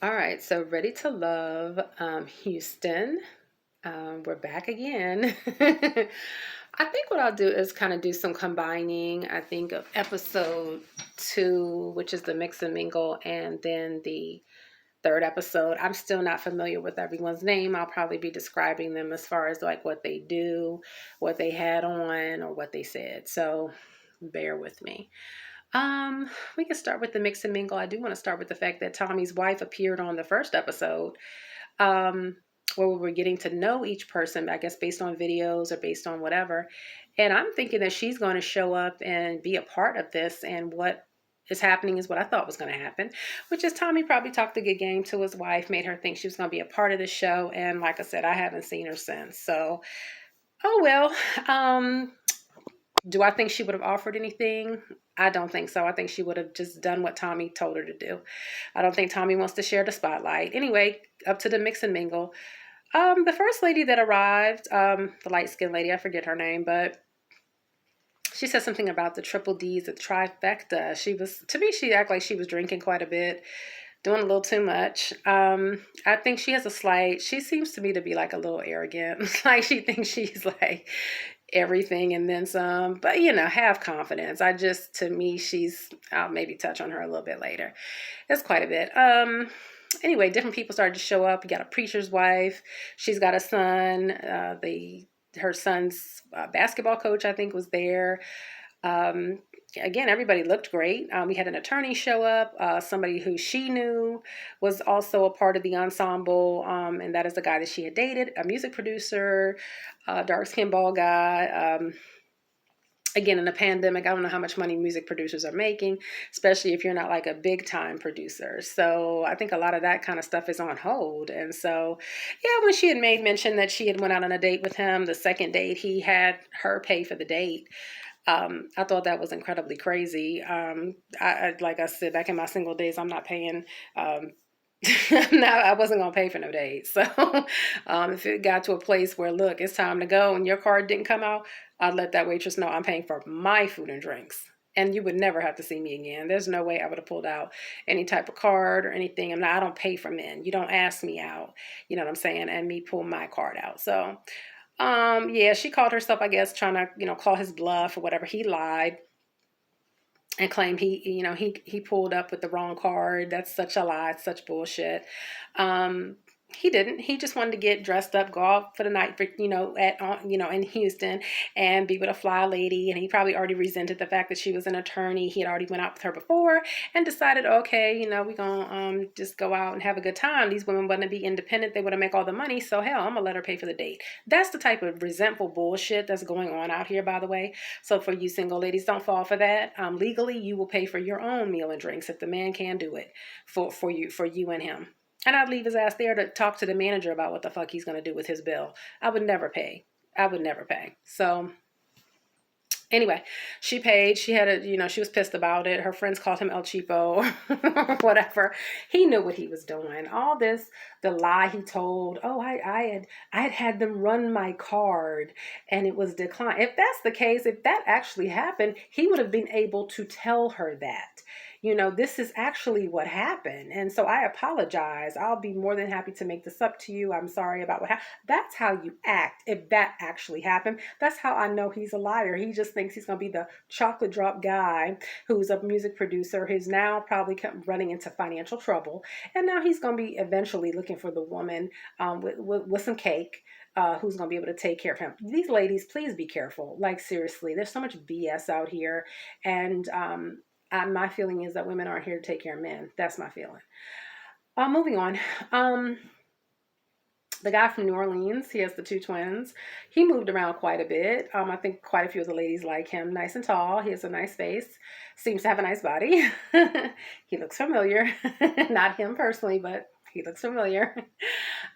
All right, so Ready to Love, Houston. We're back again. I think what I'll do is kind of do some combining, I think, of episode two, which is the mix and mingle, and then the third episode. I'm still not familiar with everyone's name. I'll probably be describing them as far as like what they do, what they had on, or what they said. So bear with me. We can start with the mix and mingle. I do want to start with the fact that Tommy's wife appeared on the first episode, um, where we were getting to know each person, I guess based on videos or based on whatever. And I'm thinking that she's going to show up and be a part of this. And what is happening is what I thought was going to happen, which is Tommy probably talked a good game to his wife, made her think she was going to be a part of the show. And like I said, I haven't seen her since. So, oh well. Do I think she would have offered anything? I don't think so. I think she would have just done what Tommy told her to do. I don't think Tommy wants to share the spotlight. Anyway, up to the mix and mingle. The first lady that arrived, the light skinned lady, I forget her name, but she said something about the triple D's, the trifecta. To me, she acted like she was drinking quite a bit, doing a little too much. I think she has she seems to me to be like a little arrogant. Like she thinks she's like everything and then some, but have confidence. To me, I'll maybe touch on her a little bit later. That's quite a bit. Anyway, different people started to show up. You got a preacher's wife. She's got a son. Her son's basketball coach, I think, was there. Um, Again, everybody looked great. We had an attorney show up, somebody who she knew was also a part of the ensemble, and that is the guy that she had dated, a music producer, dark skinned bald guy. Again, in a pandemic, I don't know how much money music producers are making, especially if you're not like a big time producer. So I think a lot of that kind of stuff is on hold. And so, yeah, when she had made mention that she had went out on a date with him, the second date, he had her pay for the date. I thought that was incredibly crazy. Like I said, back in my single days, I'm not paying. No, I wasn't gonna pay for no dates. So, if it got to a place where, look, it's time to go, and your card didn't come out, I'd let that waitress know I'm paying for my food and drinks, and you would never have to see me again. There's no way I would have pulled out any type of card or anything. I don't pay for men. You don't ask me out. You know what I'm saying? And me pull my card out. So, yeah, she called herself, I guess, trying to, call his bluff or whatever. He lied and claimed he pulled up with the wrong card. That's such a lie. It's such bullshit. Um, he didn't. He just wanted to get dressed up, go out for the night, for, in Houston, and be with a fly lady. And he probably already resented the fact that she was an attorney. He had already went out with her before and decided, okay, we're gonna just go out and have a good time. These women want to be independent. They want to make all the money. So hell, I'm gonna let her pay for the date. That's the type of resentful bullshit that's going on out here, by the way. So for you single ladies, don't fall for that. Legally, you will pay for your own meal and drinks if the man can do it for you and him. And I'd leave his ass there to talk to the manager about what the fuck he's going to do with his bill. I would never pay. I would never pay. So anyway, she paid. She was pissed about it. Her friends called him El Cheapo or whatever. He knew what he was doing. All this, the lie he told. Oh, I had them run my card and it was declined. If that's the case, if that actually happened, he would have been able to tell her that. This is actually what happened. And so I apologize. I'll be more than happy to make this up to you. I'm sorry about what happened. That's how you act if that actually happened. That's how I know he's a liar. He just thinks he's going to be the chocolate drop guy who's a music producer who's now probably running into financial trouble. And now he's going to be eventually looking for the woman with some cake. Who's going to be able to take care of him. These ladies, please be careful. Like, seriously, there's so much BS out here. And my feeling is that women aren't here to take care of men. That's my feeling. Moving on. The guy from New Orleans, he has the two twins. He moved around quite a bit. I think quite a few of the ladies like him. Nice and tall. He has a nice face. Seems to have a nice body. He looks familiar. Not him personally, but he looks familiar.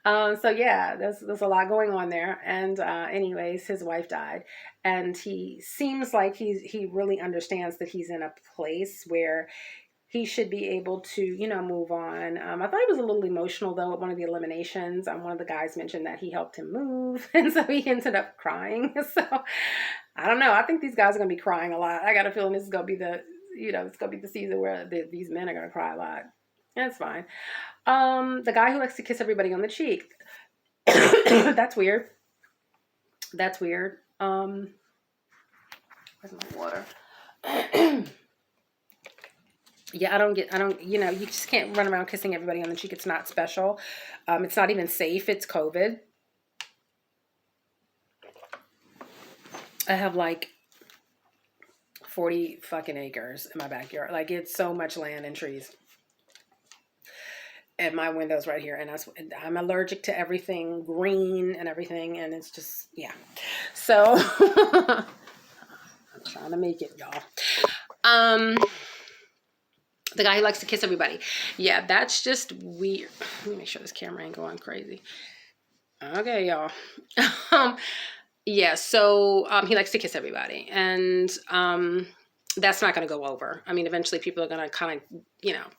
So yeah, there's a lot going on there. And anyways, his wife died, and he seems like he really understands that he's in a place where he should be able to, move on. I thought he was a little emotional though at one of the eliminations. One of the guys mentioned that he helped him move, and so he ended up crying. So I don't know. I think these guys are gonna be crying a lot. I got a feeling this is gonna be it's gonna be the season where these men are gonna cry a lot. That's fine. The guy who likes to kiss everybody on the cheek. That's weird. That's weird. Where's my water? Yeah, I don't, you just can't run around kissing everybody on the cheek. It's not special. It's not even safe. It's COVID. I have like 40 fucking acres in my backyard. Like, it's so much land and trees. And my window's right here. And I'm allergic to everything green and everything. And it's just, yeah. So, I'm trying to make it, y'all. The guy who likes to kiss everybody. Yeah, that's just weird. Let me make sure this camera ain't going crazy. Okay, y'all. um, yeah, so he likes to kiss everybody. And that's not going to go over. I mean, eventually people are going to kind of,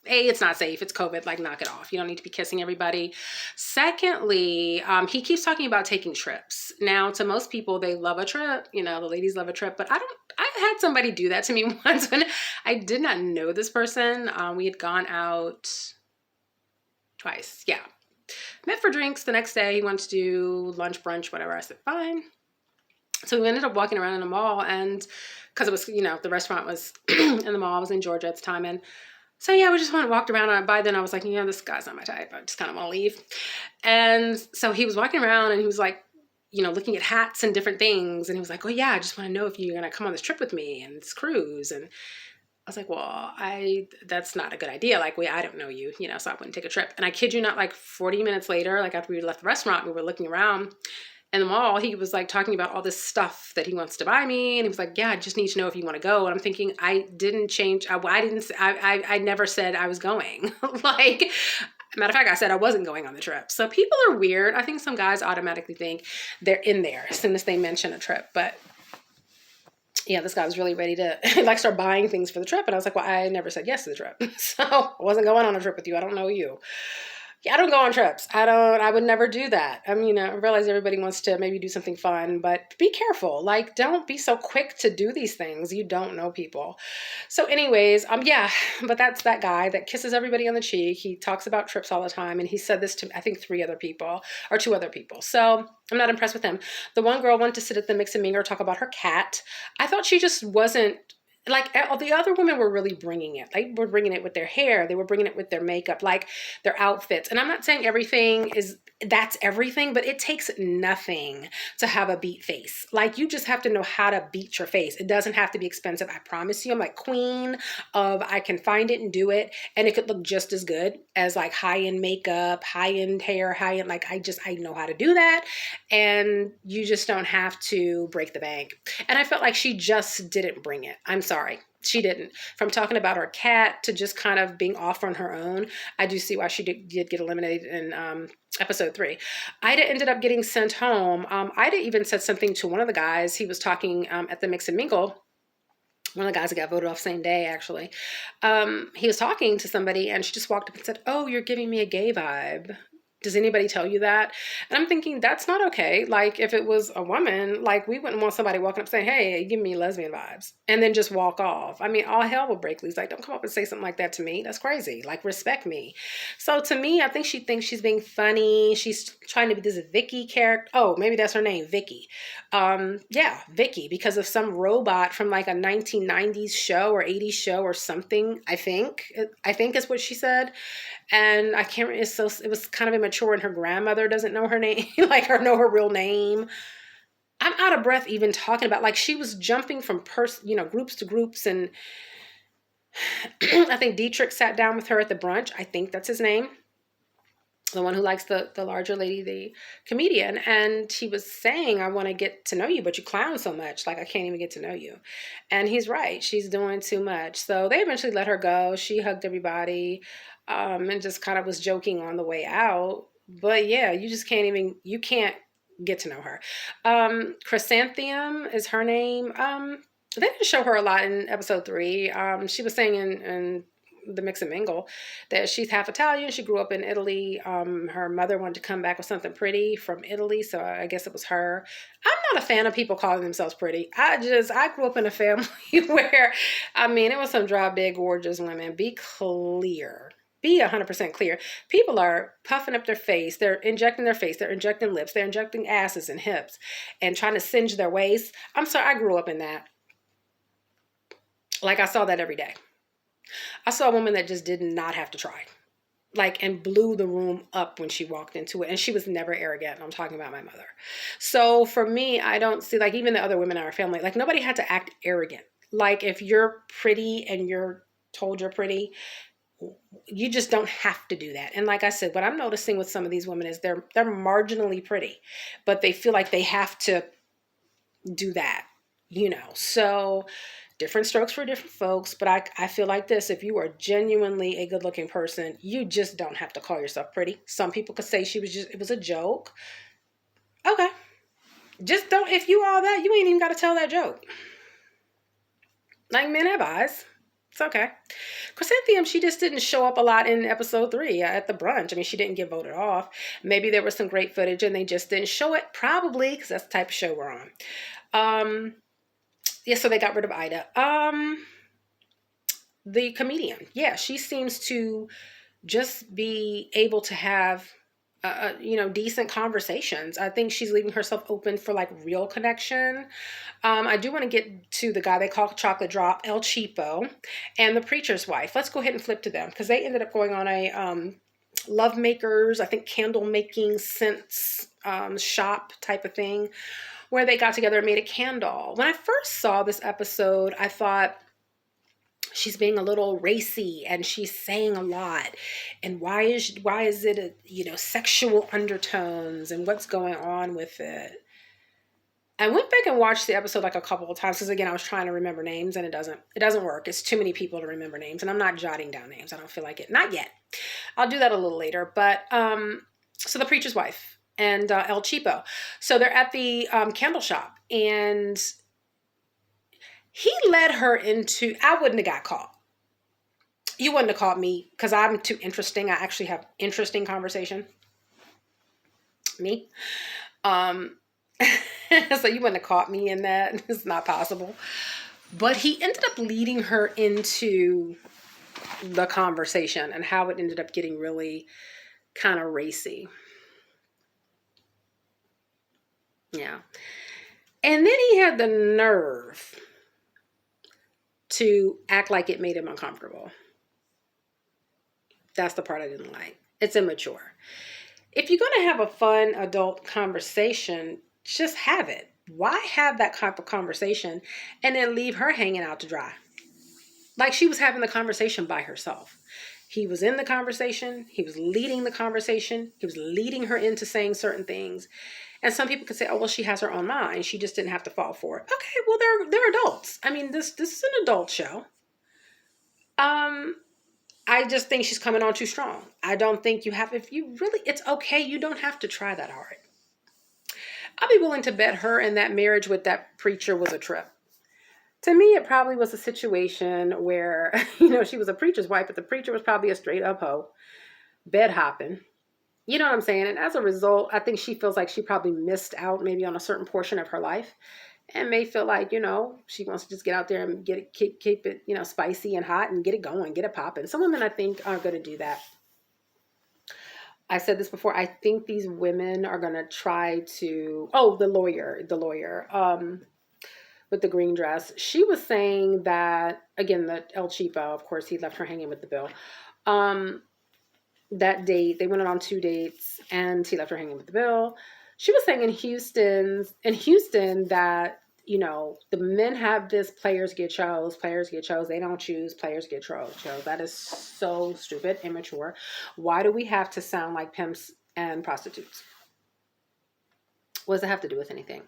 it's not safe. It's COVID. Like, knock it off. You don't need to be kissing everybody. Secondly, he keeps talking about taking trips. Now, to most people, they love a trip. The ladies love a trip. But I had somebody do that to me once when I did not know this person. We had gone out twice. Yeah. Met for drinks. The next day, he wanted to do lunch, brunch, whatever. I said, fine. So we ended up walking around in the mall, and because it was, the restaurant was in the mall. I was in Georgia at the time. And so, yeah, we just walked around. And by then I was like, this guy's not my type. I just kind of want to leave. And so he was walking around and he was like, looking at hats and different things. And he was like, oh yeah, I just want to know if you're going to come on this trip with me and this cruise. And I was like, well, that's not a good idea. Like, I don't know you, so I wouldn't take a trip. And I kid you not, like 40 minutes later, like after we left the restaurant, we were looking around in the mall. He was like talking about all this stuff that he wants to buy me. And he was like, yeah, I just need to know if you want to go. And I'm thinking, I didn't change. I never said I was going. Like, matter of fact, I said I wasn't going on the trip. So people are weird. I think some guys automatically think they're in there as soon as they mention a trip. But yeah, this guy was really ready to like start buying things for the trip. And I was like, well, I never said yes to the trip. So I wasn't going on a trip with you. I don't know you. Yeah, I don't go on trips. I would never do that. I mean, I realize everybody wants to maybe do something fun, but be careful. Like, don't be so quick to do these things. You don't know people. So anyways, yeah, but that's that guy that kisses everybody on the cheek. He talks about trips all the time. And he said this to, I think, 3 other people or 2 other people. So I'm not impressed with him. The one girl wanted to sit at the Mix and Mingle, talk about her cat. I thought she just wasn't, like, the other women were really bringing it. They were bringing it with their hair. They were bringing it with their makeup, like their outfits. And I'm not saying that's everything, but it takes nothing to have a beat face. Like, you just have to know how to beat your face. It doesn't have to be expensive. I promise you, I'm like queen of, I can find it and do it. And it could look just as good as like high-end makeup, high-end hair, high-end, like I know how to do that. And you just don't have to break the bank. And I felt like she just didn't bring it. I'm sorry. She didn't. From talking about her cat to just kind of being off on her own, I do see why she did get eliminated in episode 3. Ida ended up getting sent home. Ida even said something to one of the guys. He was talking at the Mix and Mingle. One of the guys that got voted off same day, actually. He was talking to somebody and she just walked up and said, oh, you're giving me a gay vibe. Does anybody tell you that? And I'm thinking, that's not okay. Like, if it was a woman, like, we wouldn't want somebody walking up saying, hey, you give me lesbian vibes, and then just walk off. I mean, all hell will break loose. Like, don't come up and say something like that to me. That's crazy. Like, respect me. So to me, I think she thinks she's being funny. She's trying to be this Vicky character. Oh, maybe that's her name, Vicky. Yeah, Vicky, because of some robot from like a 1990s show or 80s show or something, I think is what she said. And I can't, it was kind of immature, and her grandmother doesn't know her name, like know her real name. I'm out of breath even talking about, like, she was jumping from groups to groups. And I think Dietrich sat down with her at the brunch. I think that's his name. The one who likes the larger lady, the comedian. And he was saying, I want to get to know you, but you clown so much. Like, I can't even get to know you. And he's right. She's doing too much. So they eventually let her go. She hugged everybody. And just kind of was joking on the way out. But yeah, you can't get to know her. Chrysanthemum is her name. They didn't show her a lot in episode 3. She was saying in the Mix and Mingle that she's half Italian. She grew up in Italy. Her mother wanted to come back with something pretty from Italy, so I guess it was her. I'm not a fan of people calling themselves pretty. I grew up in a family where, I mean, it was some drop dead gorgeous women. Be clear. be 100% clear. People are puffing up their face. They're injecting their face. They're injecting lips. They're injecting asses and hips and trying to singe their waist. I'm sorry, I grew up in that. Like, I saw that every day. I saw a woman that just did not have to try. Like, and blew the room up when she walked into it. And she was never arrogant. I'm talking about my mother. So for me, I don't see, like, even the other women in our family, like, nobody had to act arrogant. Like, if you're pretty and you're told you're pretty, you just don't have to do that. And like I said, what I'm noticing with some of these women is they're marginally pretty, but they feel like they have to do that, you know. So different strokes for different folks, but I feel like this: if you are genuinely a good looking person, you just don't have to call yourself pretty. Some people could say it was a joke. Okay. Just don't, if you all that, you ain't even got to tell that joke. Like, men have eyes. It's okay. Chrysanthemum, she just didn't show up a lot in episode 3 at the brunch. I mean, she didn't get voted off. Maybe there was some great footage and they just didn't show it. Probably, because that's the type of show we're on. Yeah, so they got rid of Ida. The comedian. Yeah, she seems to just be able to have decent conversations. I think she's leaving herself open for like real connection. I do want to get to the guy they call Chocolate Drop, El Cheapo, and the preacher's wife. Let's go ahead and flip to them because they ended up going on a love makers, I think candle making scents shop type of thing where they got together and made a candle. When I first saw this episode, I thought, she's being a little racy and she's saying a lot, and why is it sexual undertones and what's going on with it. I went back and watched the episode like a couple of times because again I was trying to remember names and it doesn't work. It's too many people to remember names, and I'm not jotting down names. I don't feel like it, not yet. I'll do that a little later. But so the preacher's wife and El Cheapo, so they're at the candle shop and he led her into, I wouldn't have got caught. You wouldn't have caught me because I'm too interesting. I actually have interesting conversation. Me. So you wouldn't have caught me in that. It's not possible. But he ended up leading her into the conversation and how it ended up getting really kind of racy. Yeah. And then he had the nerve to act like it made him uncomfortable. That's the part I didn't like. It's immature. If you're going to have a fun adult conversation, just have it. Why have that type of conversation and then leave her hanging out to dry? Like she was having the conversation by herself. He was in the conversation. He was leading the conversation. He was leading her into saying certain things. And some people could say, oh, well, she has her own mind. She just didn't have to fall for it. Okay, well, they're adults. I mean, this is an adult show. I just think she's coming on too strong. I don't think you have, it's okay. You don't have to try that hard. I'll be willing to bet her and that marriage with that preacher was a trip. To me, it probably was a situation where, she was a preacher's wife, but the preacher was probably a straight up hoe, bed hopping. You know what I'm saying? And as a result, I think she feels like she probably missed out maybe on a certain portion of her life and may feel like, she wants to just get out there and keep it, spicy and hot and get it going, get it popping. Some women, I think, are going to do that. I said this before. I think these women are going to try to, the lawyer, with the green dress. She was saying that, again, the El Cheapo, of course, he left her hanging with the bill. That date, they went on 2 dates and he left her hanging with the bill. She was saying in Houston that, the men have this players get chose. They don't choose, players get chose. That is so stupid, immature. Why do we have to sound like pimps and prostitutes? What does it have to do with anything?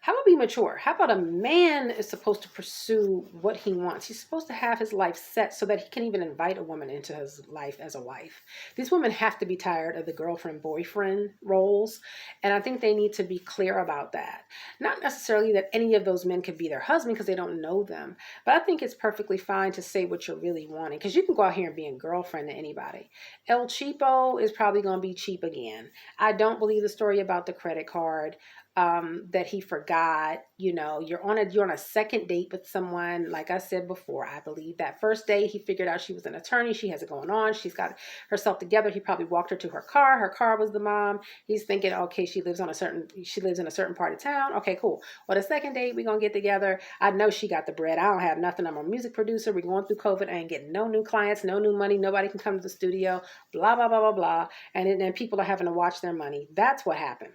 How about be mature? How about a man is supposed to pursue what he wants? He's supposed to have his life set so that he can even invite a woman into his life as a wife. These women have to be tired of the girlfriend-boyfriend roles, and I think they need to be clear about that. Not necessarily that any of those men could be their husband because they don't know them, but I think it's perfectly fine to say what you're really wanting because you can go out here and be a girlfriend to anybody. El Cheapo is probably going to be cheap again. I don't believe the story about the credit card. that he forgot. You're on a second date with someone. Like I said before, I believe that first date he figured out she was an attorney. She has it going on. She's got herself together. He probably walked her to her car. Her car was the mom. He's thinking, okay, she lives in a certain part of town. Okay, cool. Well, the second date, we're gonna get together. I know she got the bread. I don't have nothing. I'm a music producer. We're going through COVID. I ain't getting no new clients, no new money. Nobody can come to the studio. Blah blah blah blah blah. And then people are having to watch their money. That's what happened.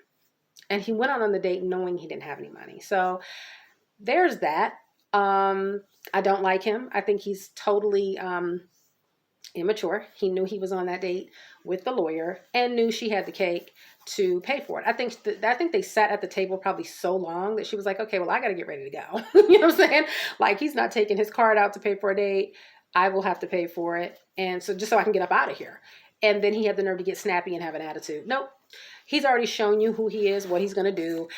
And he went on the date knowing he didn't have any money. So there's that. I don't like him. I think he's totally immature. He knew he was on that date with the lawyer and knew she had the cake to pay for it. I think they sat at the table probably so long that she was like, okay, well, I got to get ready to go. You know what I'm saying? Like, he's not taking his card out to pay for a date. I will have to pay for it. And so just so I can get up out of here. And then he had the nerve to get snappy and have an attitude. Nope. He's already shown you who he is, what he's going to do.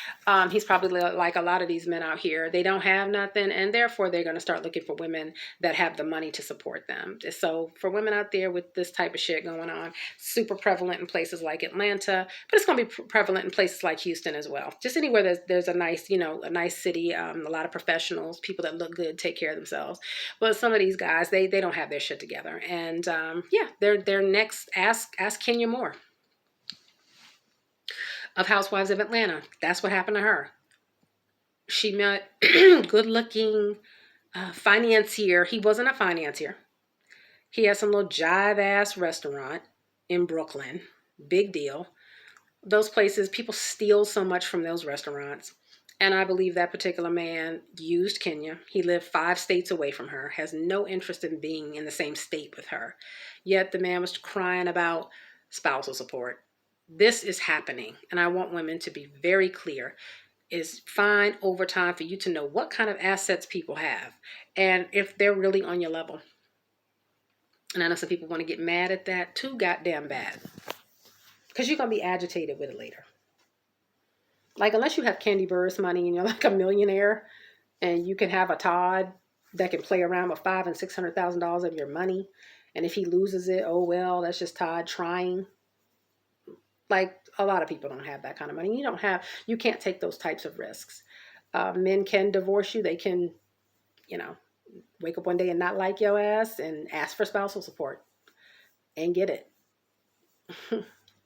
He's probably like a lot of these men out here. They don't have nothing, and therefore they're going to start looking for women that have the money to support them. So for women out there with this type of shit going on, super prevalent in places like Atlanta, but it's going to be prevalent in places like Houston as well. Just anywhere there's a nice, a nice city, a lot of professionals, people that look good, take care of themselves. But some of these guys, they don't have their shit together. And they're next. Ask Kenya Moore of Housewives of Atlanta. That's what happened to her. She met good-looking financier. He wasn't a financier. He had some little jive-ass restaurant in Brooklyn. Big deal. Those places, people steal so much from those restaurants. And I believe that particular man used Kenya. He lived 5 states away from her, has no interest in being in the same state with her. Yet the man was crying about spousal support. This is happening, and I want women to be very clear. It's fine over time for you to know what kind of assets people have and if they're really on your level. And I know some people want to get mad at that. Too goddamn bad. Because you're going to be agitated with it later. Like, unless you have Candy Burris money and you're like a millionaire and you can have a Todd that can play around with $500,000 and $600,000 of your money. And if he loses it, oh well, that's just Todd trying. Like, a lot of people don't have that kind of money. You can't take those types of risks. Men can divorce you. They can, wake up one day and not like your ass and ask for spousal support and get it.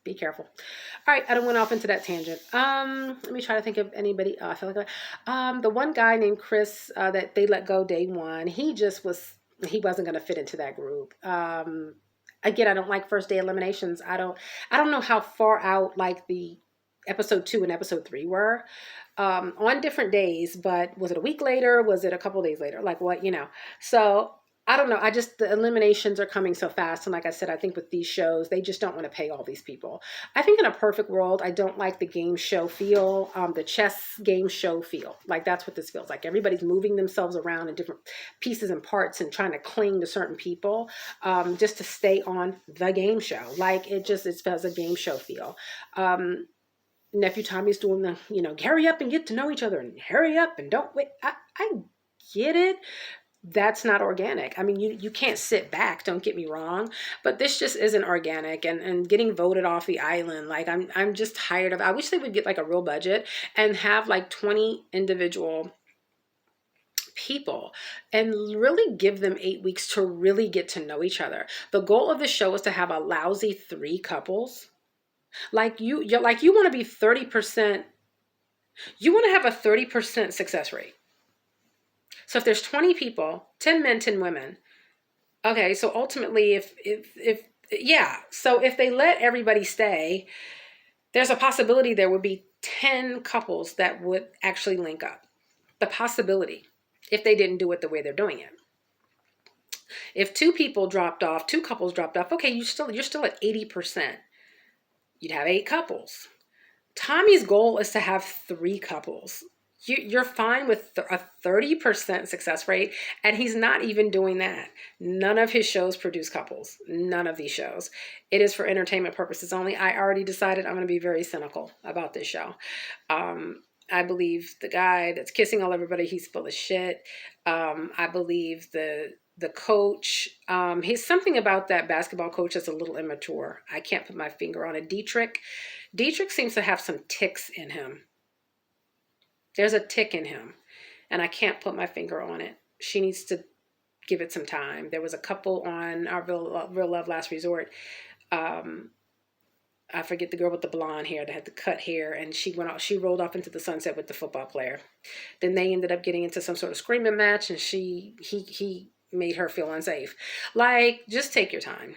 Be careful. All right, I done went off into that tangent. Let me try to think of anybody. I feel like the one guy named Chris that they let go day one. He wasn't going to fit into that group. Again, I don't like first day eliminations. I don't know how far out like the episode 2 and episode 3 were on different days, but was it a week later? Was it a couple days later? Like what, So I don't know. The eliminations are coming so fast. And like I said, I think with these shows, they just don't want to pay all these people. I think in a perfect world, I don't like the game show feel, the chess game show feel. Like that's what this feels like. Everybody's moving themselves around in different pieces and parts and trying to cling to certain people just to stay on the game show. Like it has a game show feel. Nephew Tommy's doing the, hurry up and get to know each other and hurry up and don't wait. I get it. That's not organic. I mean, you can't sit back, don't get me wrong, but this just isn't organic and getting voted off the island. Like I'm just tired of, I wish they would get like a real budget and have like 20 individual people and really give them 8 weeks to really get to know each other. The goal of the show is to have a lousy 3 couples. Like you want to be 30%, you want to have a 30% success rate. So if there's 20 people, 10 men, 10 women. Okay, so ultimately so if they let everybody stay, there's a possibility there would be 10 couples that would actually link up. The possibility, if they didn't do it the way they're doing it. If 2 couples dropped off, okay, you're still at 80%. You'd have 8 couples. Tommy's goal is to have 3 couples. You're fine with a 30% success rate, and he's not even doing that. None of his shows produce couples. None of these shows. It is for entertainment purposes only. I already decided I'm going to be very cynical about this show. I believe the guy that's kissing all everybody, he's full of shit. I believe the coach, he's something about that basketball coach that's a little immature. I can't put my finger on it. Dietrich seems to have some ticks in him. There's a tick in him, and I can't put my finger on it. She needs to give it some time. There was a couple on our Real Love Last Resort. Um, I forget the girl with the blonde hair that had the cut hair, and she went off. She rolled off into the sunset with the football player. Then they ended up getting into some sort of screaming match, and he made her feel unsafe. Like, just take your time.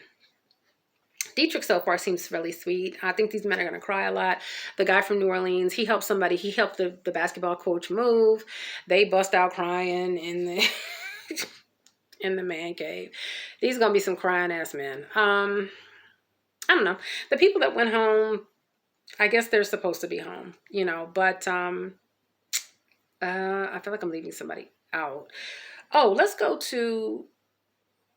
Dietrich so far seems really sweet. I think these men are going to cry a lot. The guy from New Orleans, he helped somebody. He helped the basketball coach move. They bust out crying in the in the man cave. These are going to be some crying ass men. I don't know. The people that went home, I guess they're supposed to be home, you know, but I feel like I'm leaving somebody out. Oh, let's go to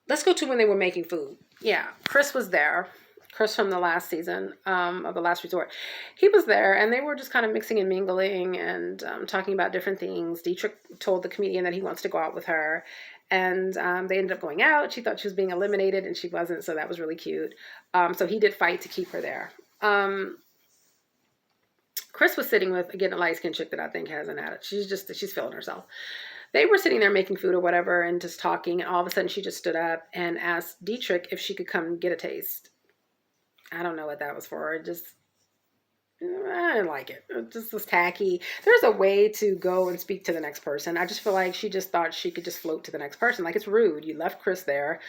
when they were making food. Yeah, Chris was there. Chris from the last season of The Last Resort. He was there, and they were just kind of mixing and mingling and talking about different things. Dietrich told the comedian that he wants to go out with her, and they ended up going out. She thought she was being eliminated, and she wasn't, so that was really cute. So he did fight to keep her there. Chris was sitting with, again, a light-skinned chick that I think has an attitude. She's feeling herself. They were sitting there making food or whatever and just talking, and all of a sudden she just stood up and asked Dietrich if she could come get a taste. I don't know what that was for. I didn't like it. It just was tacky. There's a way to go and speak to the next person. I just feel like she just thought she could just float to the next person. Like, it's rude. You left Chris there,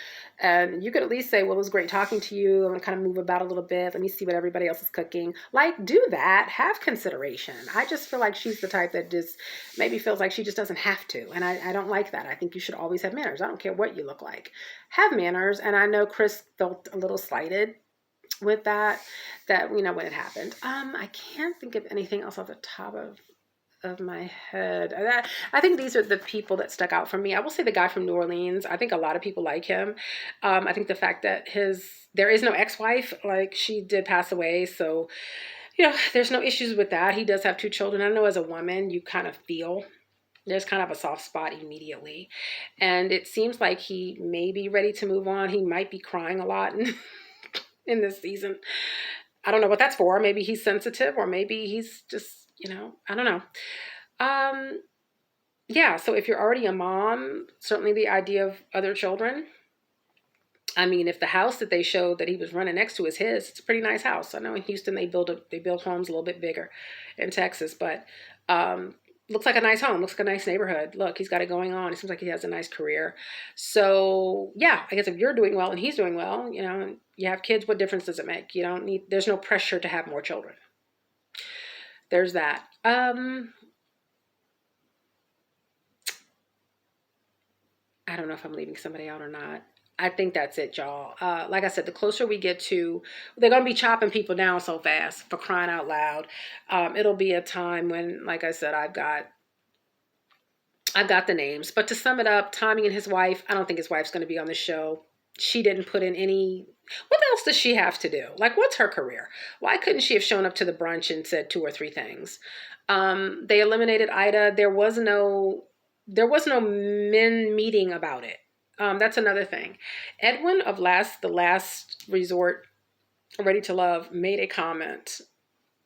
and you could at least say, well, it was great talking to you. I'm going to kind of move about a little bit. Let me see what everybody else is cooking. Like, do that. Have consideration. I just feel like she's the type that just maybe feels like she just doesn't have to. And I don't like that. I think you should always have manners. I don't care what you look like. Have manners. And I know Chris felt a little slighted with that you know, when it happened. I can't think of anything else off the top of my head. I think these are the people that stuck out for me. I will say the guy from New Orleans. I think a lot of people like him. I think the fact that there is no ex-wife, like, she did pass away, so you know, there's no issues with that. He does have 2 children. I know as a woman, you kind of feel there's kind of a soft spot immediately, and it seems like he may be ready to move on. He might be crying a lot in this season. I don't know what that's for. Maybe he's sensitive, or maybe he's just, you know, I don't know. Yeah, so if you're already a mom, certainly the idea of other children. I mean, if the house that they showed that he was running next to is his, it's a pretty nice house. I know in Houston they build homes a little bit bigger, in Texas, but looks like a nice home, looks like a nice neighborhood. Look, he's got it going on. It seems like he has a nice career. So yeah, I guess if you're doing well and he's doing well, you know, you have kids, what difference does it make? There's no pressure to have more children. There's that. I don't know if I'm leaving somebody out or not. I think that's it, y'all. Like I said, the closer we get to, they're going to be chopping people down so fast, for crying out loud. It'll be a time when, like I said, I've got the names. But to sum it up, Tommy and his wife, I don't think his wife's going to be on the show. She didn't put in any. What else does she have to do? Like, what's her career? Why couldn't she have shown up to the brunch and said 2 or 3 things? They eliminated Ida. There was no men meeting about it. That's another thing. Edwin of The Last Resort, Ready to Love, made a comment,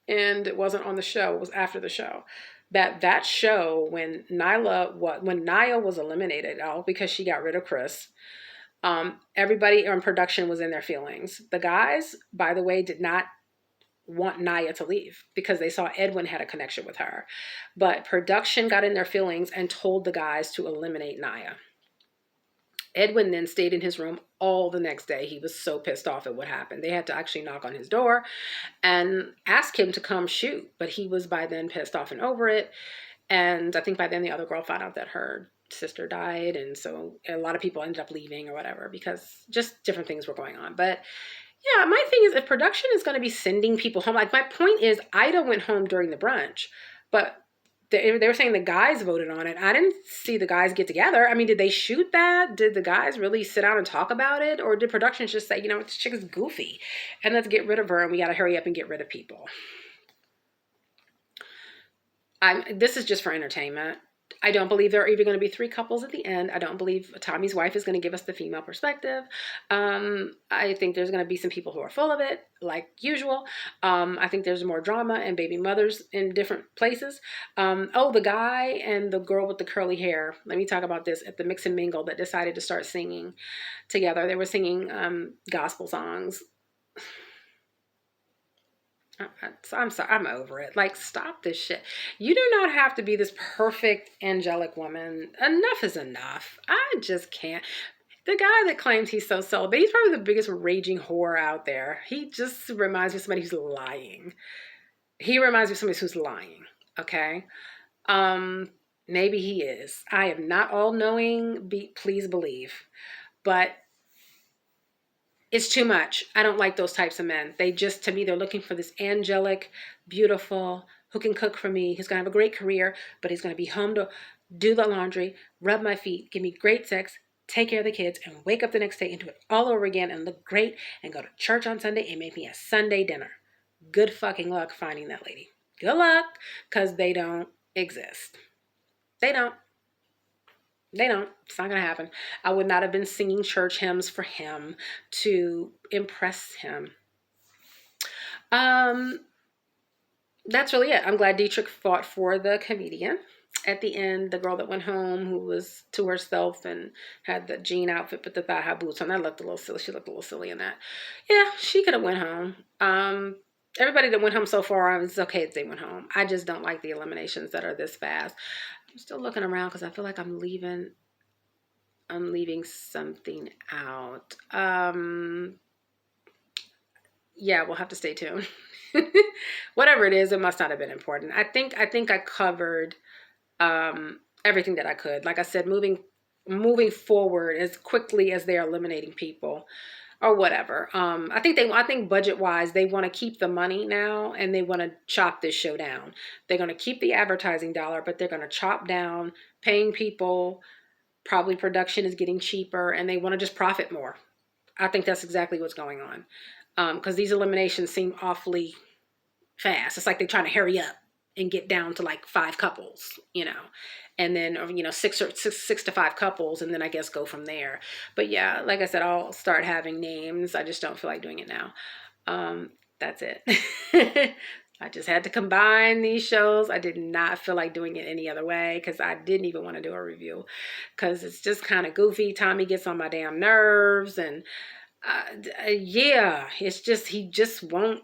and it wasn't on the show. It was after the show. That show, when Nia was eliminated, because she got rid of Chris, everybody on production was in their feelings. The guys, by the way, did not want Nia to leave because they saw Edwin had a connection with her. But production got in their feelings and told the guys to eliminate Nia. Edwin then stayed in his room all the next day. He was so pissed off at what happened. They had to actually knock on his door and ask him to come shoot. But he was by then pissed off and over it. And I think by then the other girl found out that her sister died. And so a lot of people ended up leaving or whatever because just different things were going on. But yeah, my thing is, if production is going to be sending people home, like, my point is, Ida went home during the brunch, but they were saying the guys voted on it. I didn't see the guys get together. I mean, did they shoot that? Did the guys really sit down and talk about it? Or did production just say, you know, this chick is goofy and let's get rid of her and we got to hurry up and get rid of people? This is just for entertainment. I don't believe there are even going to be three couples at the end. I don't believe Tommy's wife is going to give us the female perspective. I think there's going to be some people who are full of it, like usual. I think there's more drama and baby mothers in different places. Oh, the guy and the girl with the curly hair. Let me talk about this at the Mix and Mingle that decided to start singing together. They were singing gospel songs. I'm sorry, I'm over it. Like, stop this shit. You do not have to be this perfect angelic woman. Enough is enough. I just can't. The guy that claims he's so celibate, he's probably the biggest raging whore out there. He just reminds me of somebody who's lying. He reminds me of somebody who's lying. Okay? Maybe he is. I am not all knowing. Please believe. But it's too much. I don't like those types of men. They just, to me, they're looking for this angelic, beautiful, who can cook for me, who's going to have a great career, but he's going to be home to do the laundry, rub my feet, give me great sex, take care of the kids, and wake up the next day and do it all over again and look great and go to church on Sunday and make me a Sunday dinner. Good fucking luck finding that lady. Good luck, because they don't exist. They don't. They don't. It's not going to happen. I would not have been singing church hymns for him to impress him. That's really it. I'm glad Dietrich fought for the comedian. At the end, the girl that went home, who was to herself and had the jean outfit with the thigh-high boots on, that looked a little silly. She looked a little silly in that. Yeah, she could have went home. Everybody that went home so far, it's okay if they went home. I just don't like the eliminations that are this fast. I'm still looking around because I feel like I'm leaving something out. Yeah, we'll have to stay tuned. Whatever it is, it must not have been important. I think I covered everything that I could. Like I said, moving forward as quickly as they're eliminating people or whatever. I think budget wise, they want to keep the money now and they want to chop this show down. They're going to keep the advertising dollar, but they're going to chop down paying people. Probably production is getting cheaper and they want to just profit more. I think that's exactly what's going on. Because these eliminations seem awfully fast. It's like they're trying to hurry up and get down to like 5 couples, and then, 6 to 5 couples, and then I guess go from there. But yeah, like I said, I'll start having names. I just don't feel like doing it now. That's it. I just had to combine these shows. I did not feel like doing it any other way because I didn't even want to do a review because it's just kind of goofy. Tommy gets on my damn nerves and yeah, it's just, he just won't.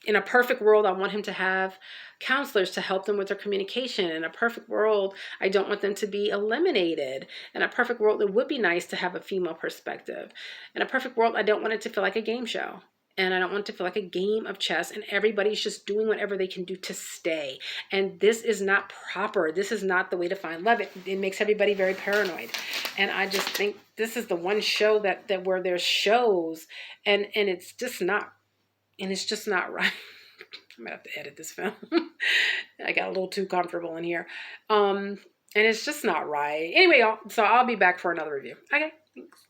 In a perfect world, I want him to have counselors to help them with their communication. In a perfect world, I don't want them to be eliminated. In a perfect world, it would be nice to have a female perspective. In a perfect world, I don't want it to feel like a game show. And I don't want it to feel like a game of chess and everybody's just doing whatever they can do to stay. And this is not proper. This is not the way to find love. It makes everybody very paranoid. And I just think this is the one show that where there's shows and it's just not. And it's just not right. I'm gonna have to edit this film. I got a little too comfortable in here. And it's just not right. Anyway, so I'll be back for another review. Okay, thanks.